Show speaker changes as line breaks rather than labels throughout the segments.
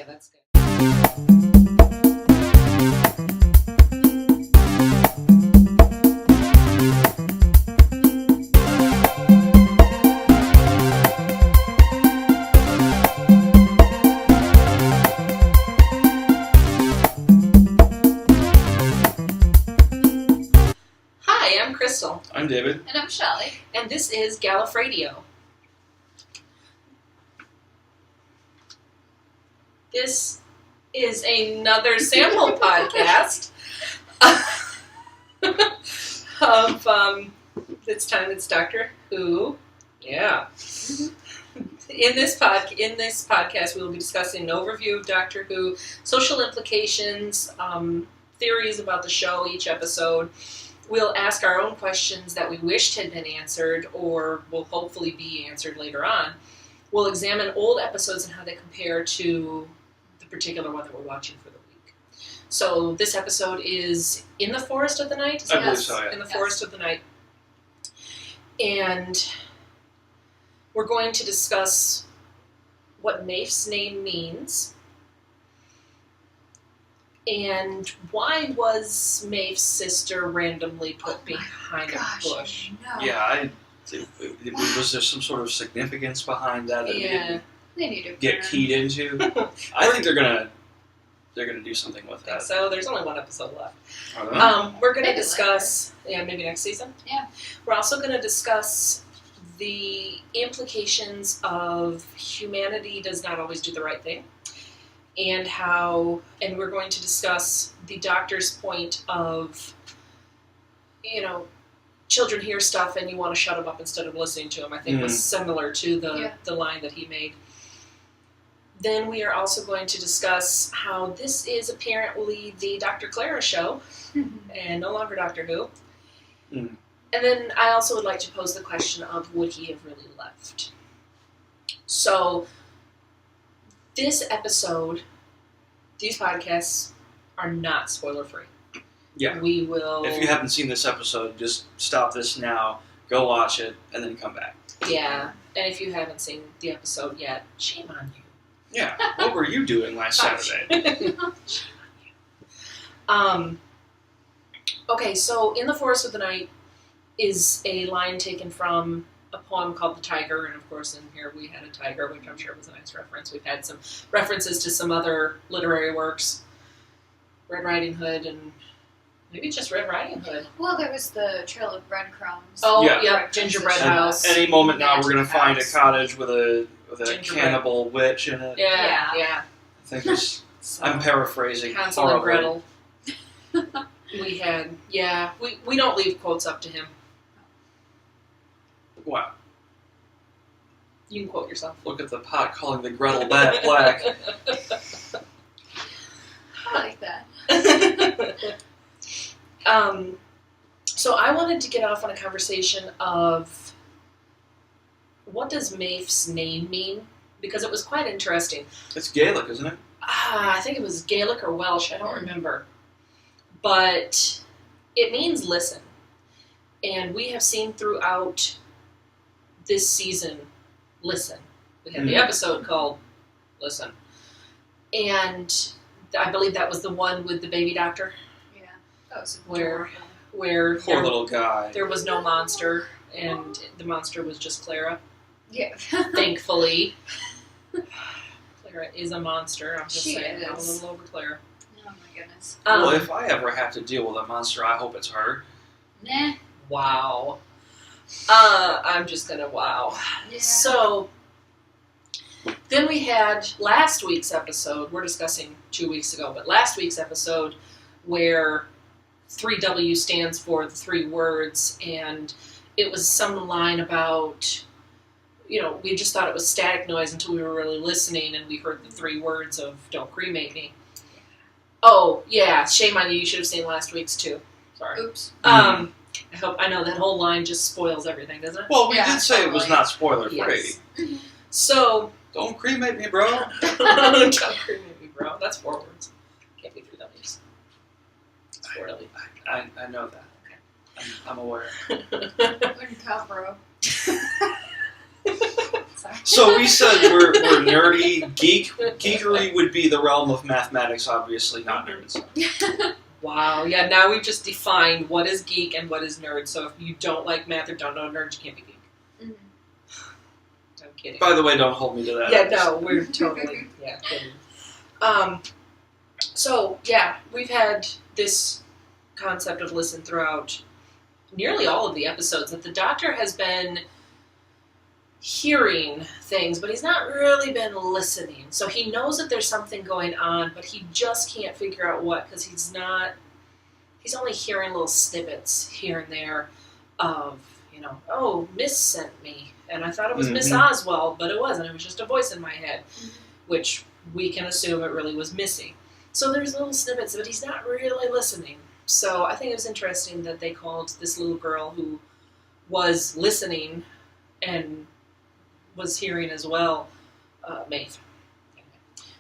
that's good. Hi, I'm Crystal.
I'm David.
And I'm Shelley.
And this is Gallifradio. This is another sample podcast of this time it's Doctor Who. Yeah. In this podcast, we will be discussing an overview of Doctor Who, social implications, theories about the show each episode. We'll ask our own questions that we wished had been answered or will hopefully be answered later on. We'll examine old episodes and how they compare to the particular one that we're watching for the week. So this episode is In the Forest of the Night?
I believe so, yeah.
In the Forest of the Night. And we're going to discuss what Mafe's name means. And why was Mafe's sister randomly put behind a bush?
No.
Yeah, was there some sort of significance behind that?
Yeah,
They need to
Get keyed into. I think they're gonna do something with that.
so there's only one episode left.
I don't know.
We're going to
Maybe
discuss, maybe next season.
Yeah.
We're also going to discuss the implications of humanity does not always do the right thing. And we're going to discuss the Doctor's point of, children hear stuff and you want to shut them up instead of listening to them. I think was similar to the line that he made. Then we are also going to discuss how this is apparently the Dr. Clara show and no longer Doctor Who.
Mm.
And then I also would like to pose the question of would he have really left? So this episode, these podcasts are not spoiler-free.
Yeah.
We will...
If you haven't seen this episode, just stop this now, go watch it, and then come back.
Yeah, and if you haven't seen the episode yet, shame on you.
Yeah. What were you doing last Saturday?
Okay, so In the Forest of the Night is a line taken from a poem called The Tiger, and of course in here we had a tiger, which I'm sure was a nice reference. We've had some references to some other literary works, Red Riding Hood, and maybe just Red Riding Hood.
Well, there was the Trail of Breadcrumbs.
Oh,
Yeah.
Gingerbread
And
House.
Any moment now, we're gonna
Magic
find a
House.
cottage with a
Gingerbread.
cannibal witch in it.
Yeah.
I think it's. I'm paraphrasing.
Hansel and
horribly.
Gretel. We had, we don't leave quotes up to him.
Wow.
You can quote yourself.
Look at the pot calling the Gretel black.
I like that.
So I wanted to get off on a conversation of what does Mafe's name mean? Because it was quite interesting.
It's Gaelic, isn't it?
I think it was Gaelic or Welsh, I don't remember. But it means listen. And we have seen throughout this season, listen. We had the episode called Listen. And I believe that was the one with the baby doctor.
Yeah. That was
Where
Poor little guy.
there was no monster, and the monster was just Clara.
Yeah.
Thankfully. Clara is a monster. I'm just
She
saying. I'm a
is.
little over Clara.
Oh my goodness.
Well, if I ever have to deal with a monster, I hope it's her.
Nah.
Wow. I'm just gonna wow.
Yeah.
So, then we had last week's episode, we're discussing 2 weeks ago, but last week's episode where 3W stands for the 3 words, and it was some line about, we just thought it was static noise until we were really listening and we heard the 3 words of don't cremate me. Oh, yeah, shame on you, you should have seen last week's too. Sorry.
Oops.
I know that whole line just spoils everything, doesn't it?
Well, we
Yeah,
did say it was
totally.
not spoiler free.
Yes. So,
Don't cremate me, bro.
don't cremate me, bro. That's 4 words. Can't be 3 W's. It's 4 W's.
I know that. I'm aware.
Wouldn't count, bro.
Sounds
Sorry.
So we said we're nerdy. Geekery would be the realm of mathematics, obviously, not nerds.
Wow. Yeah, now we've just defined what is geek and what is nerd. So if you don't like math or don't know nerds, you can't be geek.
Mhm.
I'm kidding.
By the way, don't hold me to that.
Yeah, no, we're totally kidding. So yeah, we've had this concept of listen throughout nearly all of the episodes, that the Doctor has been hearing things, but he's not really been listening. So he knows that there's something going on, but he just can't figure out what, because he's only hearing little snippets here and there of, oh, Miss sent me, and I thought it was Miss Oswald, but it wasn't. It was just a voice in my head, which we can assume it really was Missy. So there's little snippets, but he's not really listening. So I think it was interesting that they called this little girl who was listening and was hearing as well, Maeve.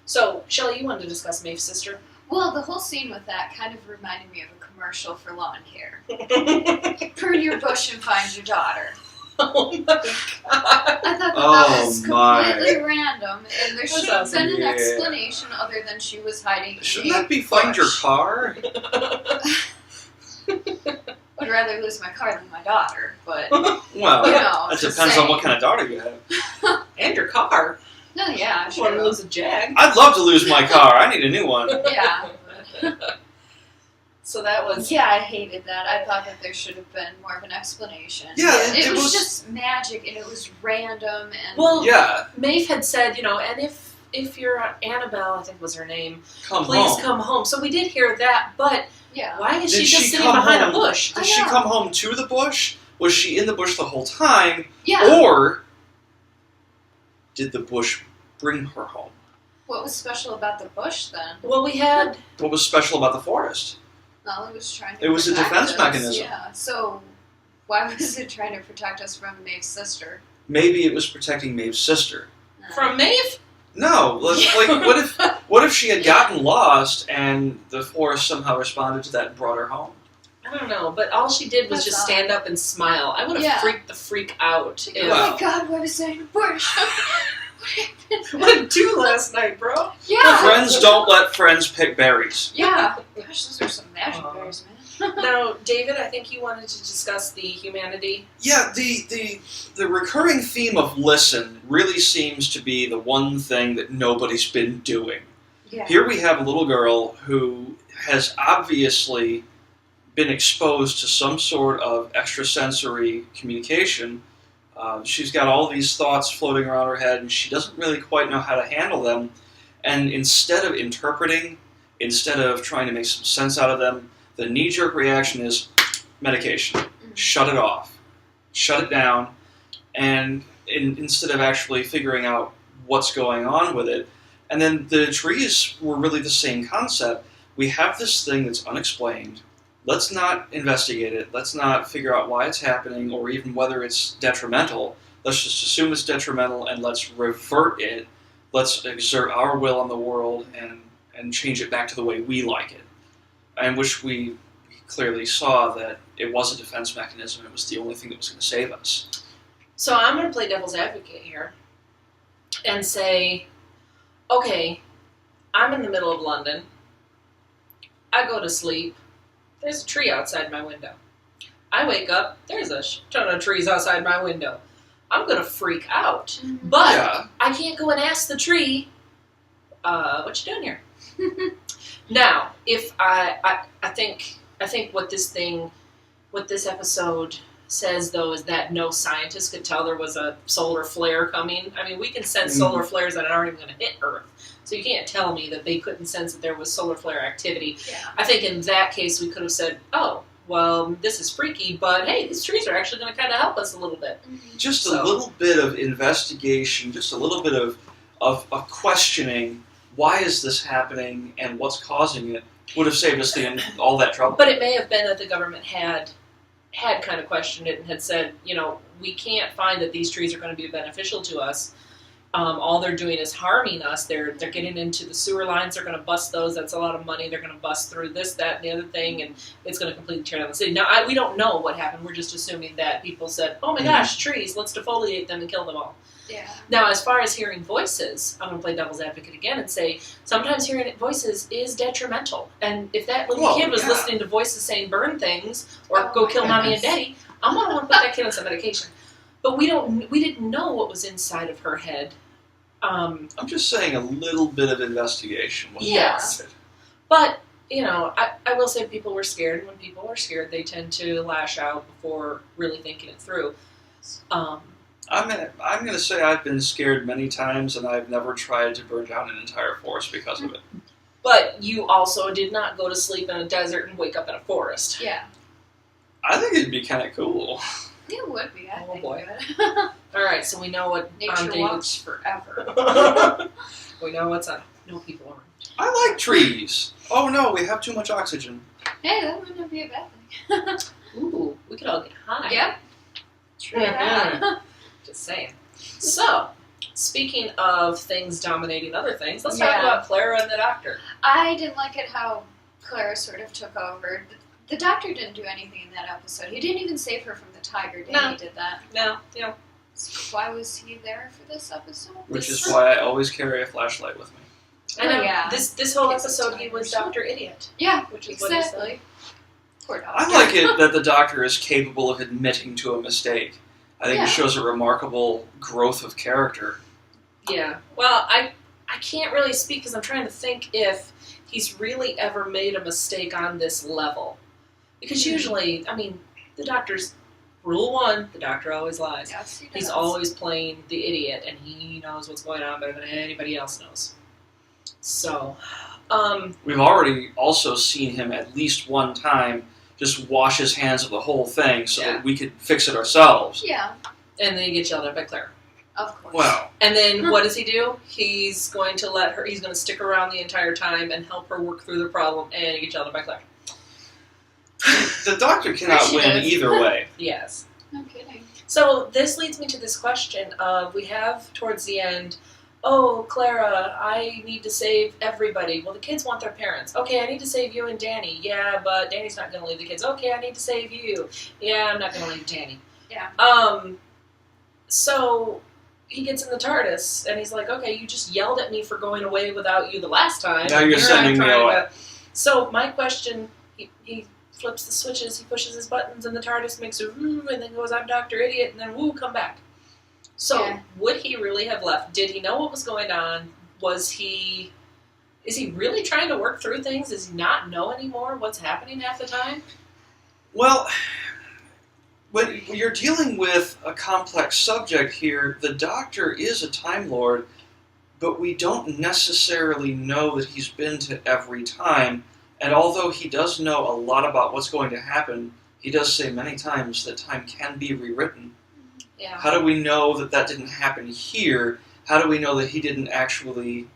So, Shelley, you wanted to discuss Maeve's sister?
Well, the whole scene with that kind of reminded me of a commercial for lawn care. Prune your bush and find your daughter.
Oh my god.
I thought that was completely random, and there should have been an explanation other than she was hiding.
Shouldn't that be find your car?
I'd rather lose my car than my daughter, but
well, it depends on what kind of daughter you have.
And your car.
No, yeah,
I want to lose a Jag.
I'd love to lose my car. I need a new one.
Yeah.
So that was...
Yeah, I hated that. I thought that there should have been more of an explanation.
Yeah,
it was just magic, and it was random, and...
Well,
yeah.
Maeve had said, and if you're Annabelle, I think was her name,
come
home. So we did hear that, but
yeah.
Why is she just sitting behind a bush?
Did she come home to the bush? Was she in the bush the whole time?
Yeah.
Or did the bush bring her home?
What was special about the bush, then?
Well, we had...
What was special about the forest?
Well, it was trying to
It was a defense
us.
mechanism.
Yeah, so why was it trying to protect us from Maeve's sister?
Maybe it was protecting Maeve's sister.
No.
From Maeve?
No, what if she had gotten lost and the forest somehow responded to that and brought her home?
I don't know, but all she did was just stand up and smile. I would have freaked the freak out.
Oh my god, what is that in the bush?
What did you do last night, bro?
Yeah.
Friends don't let friends pick berries.
Yeah. Gosh, those are some magic berries, man.
Now, David, I think you wanted to discuss the humanity.
Yeah, the recurring theme of listen really seems to be the one thing that nobody's been doing.
Yeah.
Here we have a little girl who has obviously been exposed to some sort of extrasensory communication. She's got all these thoughts floating around her head, and she doesn't really quite know how to handle them. And instead of interpreting, instead of trying to make some sense out of them, the knee-jerk reaction is medication. Shut it off. Shut it down. And instead of actually figuring out what's going on with it. And then the trees were really the same concept. We have this thing that's unexplained. Let's not investigate it. Let's not figure out why it's happening or even whether it's detrimental. Let's just assume it's detrimental and let's revert it. Let's exert our will on the world and change it back to the way we like it. And which we clearly saw that it was a defense mechanism. It was the only thing that was going to save us.
So I'm going to play devil's advocate here and say, okay, I'm in the middle of London. I go to sleep. There's a tree outside my window. I wake up. There's a ton of trees outside my window. I'm going to freak out.
Mm-hmm.
But I can't go and ask the tree, what you doing here? Now, if I think what this episode says, though, is that no scientist could tell there was a solar flare coming. I mean, we can sense solar flares that aren't even going to hit Earth. So you can't tell me that they couldn't sense that there was solar flare activity.
Yeah.
I think in that case we could have said, oh, well, this is freaky, but hey, these trees are actually going to kind of help us a little bit.
Just a little bit of investigation, just a little bit of questioning, why is this happening and what's causing it, would have saved us all that trouble.
But it may have been that the government had kind of questioned it and had said, we can't find that these trees are going to be beneficial to us. All they're doing is harming us. They're getting into the sewer lines. They're going to bust those. That's a lot of money. They're going to bust through this, that, and the other thing, and it's going to completely tear down the city. Now, we don't know what happened. We're just assuming that people said, oh my gosh, trees, let's defoliate them and kill them all.
Yeah.
Now, as far as hearing voices, I'm going to play devil's advocate again and say sometimes hearing voices is detrimental. And if that little kid was listening to voices saying burn things or go kill mommy and daddy, I'm going to want to put that kid on some medication. But we didn't know what was inside of her head.
I'm just saying a little bit of investigation was warranted.
But, I will say people were scared, and when people are scared, they tend to lash out before really thinking it through.
I'm going to say I've been scared many times, and I've never tried to burn down an entire forest because of it.
But you also did not go to sleep in a desert and wake up in a forest.
Yeah.
I think it'd be kind of cool.
It would be, I think.
Boy.
It would.
All right, so we know what
Nature walks forever.
We know what's on. No people around.
I like trees. Oh no, we have too much oxygen.
Hey, that wouldn't be a bad thing.
Ooh, we could all get high.
Yep. True that.
Just saying. So, speaking of things dominating other things, let's talk about Clara and the doctor.
I didn't like it how Clara sort of took over. The doctor didn't do anything in that episode. He didn't even save her from the tiger. Danny did that.
No.
So why was he there for this episode?
Which is why I always carry a flashlight with me.
I know.
Yeah.
This whole episode, he was Dr. Idiot.
Yeah,
which is
exactly.
What he said.
Poor doctor.
I like it that the doctor is capable of admitting to a mistake. I think it shows a remarkable growth of character.
Yeah. Well, I can't really speak because I'm trying to think if he's really ever made a mistake on this level. Because usually, the doctor's rule one, the doctor always lies.
Yes, he does.
He's always playing the idiot, and he knows what's going on better than anybody else knows. So,
we've already also seen him at least one time just wash his hands of the whole thing so that we could fix it ourselves.
Yeah.
And then he gets yelled at by Claire.
Of course.
Wow.
And then what does he do? He's going to stick around the entire time and help her work through the problem, and he gets yelled at by Claire.
The doctor cannot win either way.
Yes.
No kidding.
So this leads me to this question of, we have towards the end, oh, Clara, I need to save everybody. Well, the kids want their parents. Okay, I need to save you and Danny. Yeah, but Danny's not going to leave the kids. Okay, I need to save you. Yeah, I'm not going to leave Danny.
Yeah.
So he gets in the TARDIS, and he's like, okay, you just yelled at me for going away without you the last time.
Now you're sending me away.
So my question, he flips the switches, he pushes his buttons, and the TARDIS makes a woo, and then goes, I'm Dr. Idiot, and then woo, come back. So would he really have left? Did he know what was going on? Is he really trying to work through things? Does he not know anymore what's happening half the time?
Well, when you're dealing with a complex subject here, the Doctor is a Time Lord, but we don't necessarily know that he's been to every time. And although he does know a lot about what's going to happen, he does say many times that time can be rewritten.
Yeah.
How do we know that that didn't happen here? How do we know that he didn't actually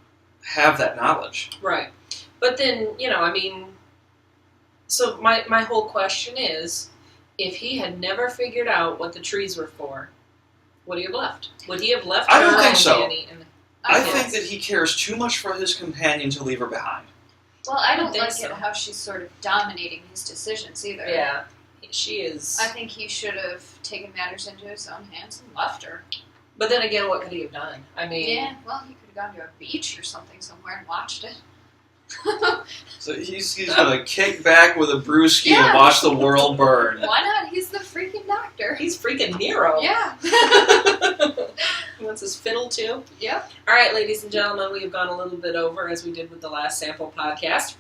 have that knowledge?
Right. But then, so my whole question is, if he had never figured out what the trees were for, would he have left? Would he have left
I don't
her
think
and
so.
Danny?
I think that he cares too much for his companion to leave her behind.
Well, I don't
think
like
so.
it how she's sort of dominating his decisions either.
Yeah, she is.
I think he should have taken matters into his own hands and left her.
But then again, what could he have done?
Yeah, well, he could have gone to a beach or something somewhere and watched it.
So he's going to kick back with a brewski and watch the world burn.
Why not? He's the freaking doctor.
He's freaking Nero.
Yeah.
He wants his fiddle too.
Yep.
All right, ladies and gentlemen, we have gone a little bit over as we did with the last sample podcast.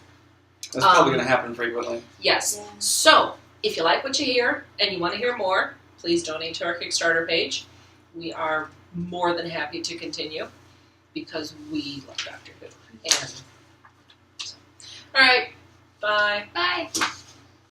That's probably going to happen frequently.
Yes.
Yeah.
So, if you like what you hear and you want to hear more, please donate to our Kickstarter page. We are more than happy to continue because we love Doctor Who. And so. All right. Bye.
Bye.